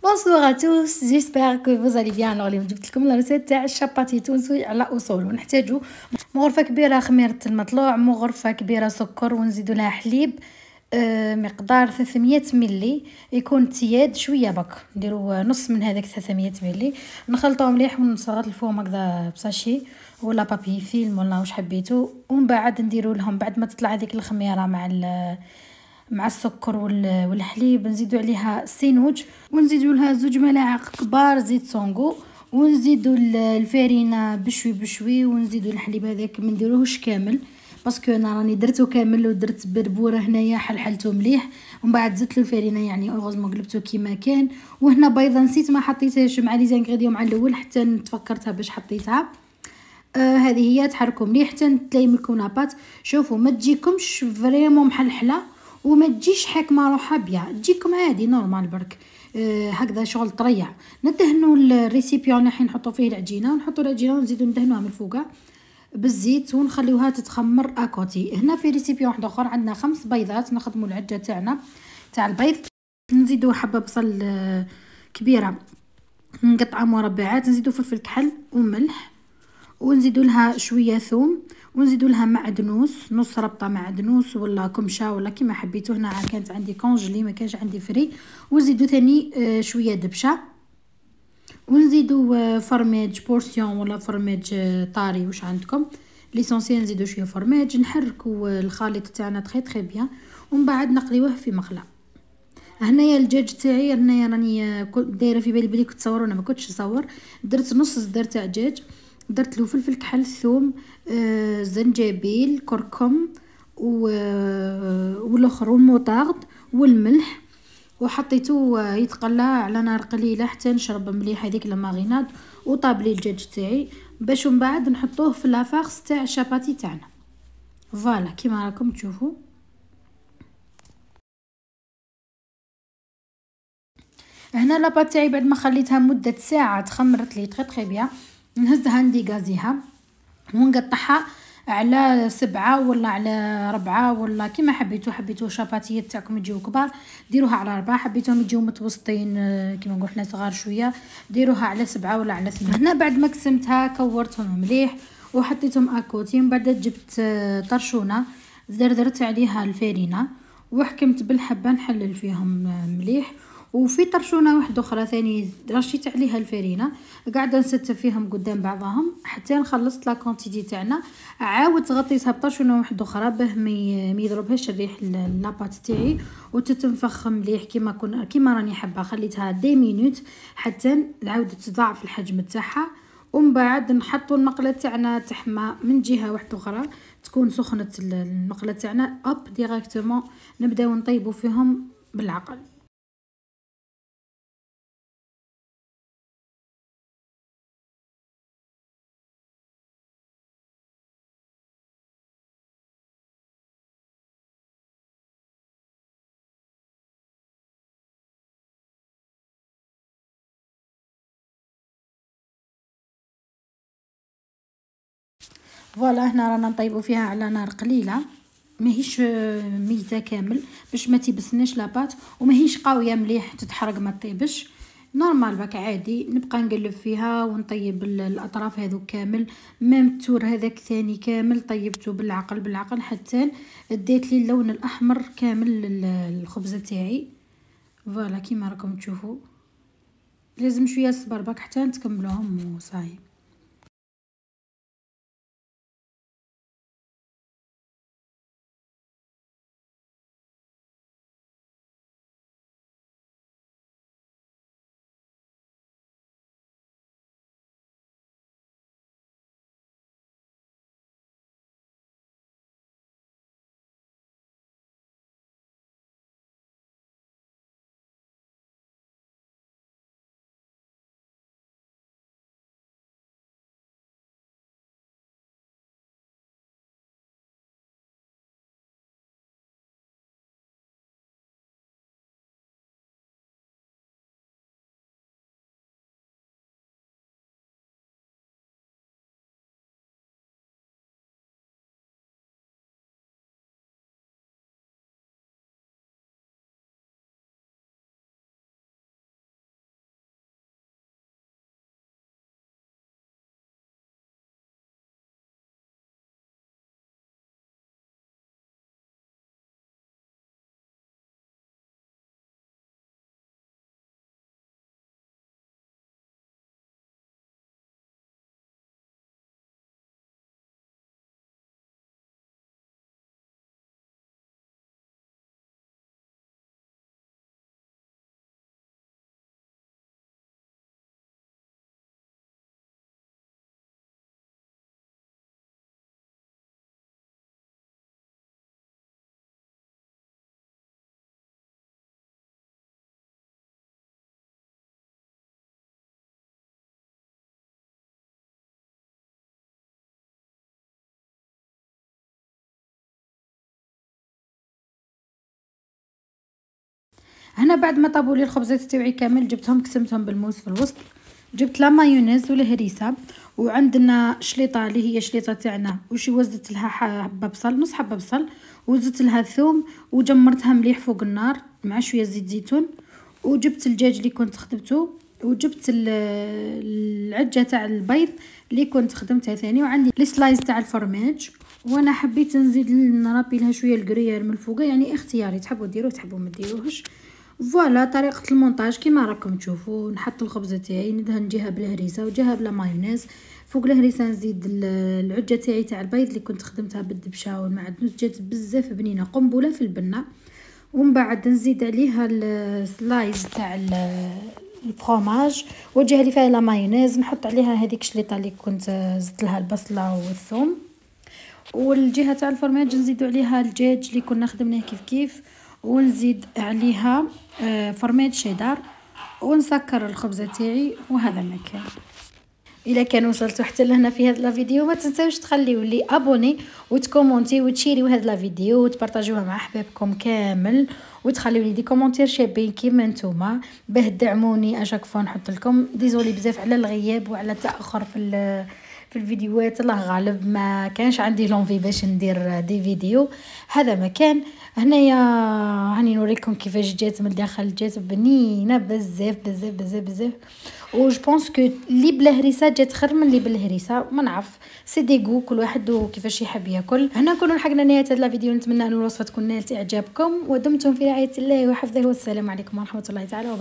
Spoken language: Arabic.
Bonjour à tous, j'espère que vous allez bien. اليوم جبت لكم الريسيت تاع الشاباتي التونسي على اصوله. نحتاجو مغرفه كبيره خميره المطلوع، مغرفه كبيره سكر، ونزيدو لها حليب مقدار 300 ملي، يكون تياد شويه بك. نديرو نص من هذاك 300 ملي، نخلطوه مليح ونغلفوهم هكذا بساشي ولا بابي فيلم ولا واش حبيتو. ومن بعد نديرو لهم بعد ما تطلع هذيك الخميره مع السكر والحليب، نزيدو عليها السينوج، ونزيدو لها 2 ملاعق كبار زيت سونغو، ونزيدو الفارينه بشوي بشوي، ونزيدو الحليب هذاك ما نديروهش كامل باسكو انا راني درتو كامل ودرت بربوره هنايا حلحلتو مليح، ومن بعد زدت الفارينه يعني اوغوزمون قلبتو كيما كان. وهنا بيضه نسيت ما حطيتهاش مع لي زانغريديون مع الاول حتى تفكرتها باش حطيتها. هذه هي، تحركوا مليح حتى تلايم لكم لاباط. شوفوا ما تجيكمش فريمون محلحله وما تجيش حاكمه روحها بيا، تجيكم عادي نورمال برك. هكذا شغل طريع. ندهنوا الريسيبيون الحين نحطوا فيه العجينه، ونحطوا العجينه ونزيدوا ندهنوها من فوقها بالزيت ونخليوها تتخمر اكوتي. هنا في ريسيبيون واحد اخر عندنا 5 بيضات، نخدموا العجه تاعنا تاع البيض، نزيدوا حبه بصل كبيره نقطعها مربعات، نزيدوا فلفل كحل وملح، ونزيدوا لها شويه ثوم، ونزيدوا لها معدنوس، نص ربطه معدنوس ولا كمشه ولا كيما حبيتو. هنا كانت عندي كونجلي ما كانش عندي فري. ونزيدوا ثاني شويه دبشه، ونزيدوا فرماج بورسيون ولا فرماج طاري واش عندكم. ليسونسيال نزيدوا شويه فرماج، نحركوا الخليط تاعنا تري تري بيان، ومن بعد نقليوه في مقله. هنايا الدجاج تاعي هنايا راني دايره في بالي بلي كنت تصور وانا ما كنتش نصور. درت نص صدر تاع دجاج، درت له فلفل كحل ثوم زنجبيل كركم والاخر والموطارد والملح، وحطيته يتقلى على نار قليله حتى نشرب مليح هذيك الماغيناد. وطاب لي الدجاج تاعي باش من بعد نحطوه في لافارس تاع الشاباتي تاعنا. فوالا كيما راكم تشوفوا. هنا لاباط تاعي بعد ما خليتها مده ساعه تخمرت لي تري تري بيان، نهزها نديغازيها ونقطعها على 7 ولا على 4 ولا كيما حبيتو شاباتيات تاعكم يجيو كبار ديروها على 4، حبيتهم يجيو متوسطين كيما نقول حنا صغار شويه ديروها على 7 ولا على 8. هنا بعد ما قسمتها كورتهم مليح وحطيتهم اكوتي، من بعد جبت طرشونه درت عليها الفارينه وحكمت بالحبه نحلل فيهم مليح. وفي طرشونه واحده اخرى ثاني رشيت عليها الفارينه، قاعده نستف فيهم قدام بعضهم حتى نخلصت لا كونتيتي تاعنا. عاود غطيتها بطرشونه واحده اخرى باه ما يضربهاش الريح لاباط تاعي وتتنفخ مليح كيما راني حابه. خليتها 10 مينوت حتى عاودت تضاعف الحجم تاعها، ومن بعد نحطوا المقله تاعنا تحمى من جهه واحده اخرى تكون سخنه المقله تاعنا اوب ديريكتومون نبداو نطيبوا فيهم بالعقل. فوالا هنا رانا نطيبوا فيها على نار قليله، ماهيش ميته كامل باش ما تيبسناش لاباط، وماهيش قويه مليح تتحرق ما طيبش. نورمال باك عادي نبقى نقلب فيها ونطيب الاطراف هذو كامل. ميم التور هذاك ثاني كامل طيبته بالعقل بالعقل حتى اديت لي اللون الاحمر كامل الخبزه تاعي. فوالا كيما راكم تشوفوا لازم شويه صبر باك حتى نتكملوهم وصاي. هنا بعد ما طابوا لي الخبزات تاوعي كامل جبتهم قسمتهم بالموس في الوسط. جبت لا مايونيز والهريسه، وعندنا شليطه اللي هي شليطه تاعنا وشي وزت لها حبه بصل، نص حبه بصل، وزت لها ثوم وجمرتها مليح فوق النار مع شويه زيت زيتون. وجبت الدجاج اللي كنت خدمته، وجبت العجه تاع البيض اللي كنت خدمتها ثاني، وعندي السلايز تاع الفرماج. وانا حبيت نزيد نربي لها شويه الكريير من الفوق، يعني اختياري، تحبوا ديروه تحبوا ما ديروهش. فوالا طريقه المونتاج كيما راكم تشوفوا. نحط الخبزه تاعي ندهن جهه بالهريسه وجهه بلا مايونيز، فوق الهريسه نزيد العجه تاعي تاع البيض اللي كنت خدمتها بالدبشه والمعدنوس، جات بزاف بنينه قنبله في البنه. ومن بعد نزيد عليها السلايز تاع الفرomاج والجهه اللي فيها لا مايونيز نحط عليها هذيك الشليطه اللي كنت زدت لها البصله والثوم. والجهه تاع الفرماج نزيدوا عليها الدجاج اللي كنا خدمناه كيف كيف، ونزيد عليها فرماج شيدار، ونسكر الخبزه تاعي. وهذا ما كان. الا كان وصلتوا حتى لهنا في هذا الفيديو ما تنساوش تخليوا لي ابوني وتكومونتي وتشيريو هذا الفيديو وتبارطاجوها مع احبابكم كامل، وتخليوا لي دي كومونتير شابين كيما نتوما باه تدعموني اشاك فوا نحط لكم. ديزولي بزاف على الغياب وعلى التاخر في الفيديوهات، الله غالب ما كانش عندي لونفي باش ندير دي فيديو. هذا ما كان. هنايا هاني نوريكم كيفاش جات من الداخل، جات بنينه بزاف بزاف بزاف بزاف. و جو بونس كو اللي بلا هريسه جات خير من اللي بالهريسه، ما نعرف سي ديغو كل واحد وكيفاش يحب ياكل. هنا نكونوا لحقنا نهايه هذا الفيديو، نتمنى ان الوصفه تكون نالت اعجابكم ودمتم في رعايه الله وحفظه، والسلام عليكم ورحمه الله تعالى وبركاته.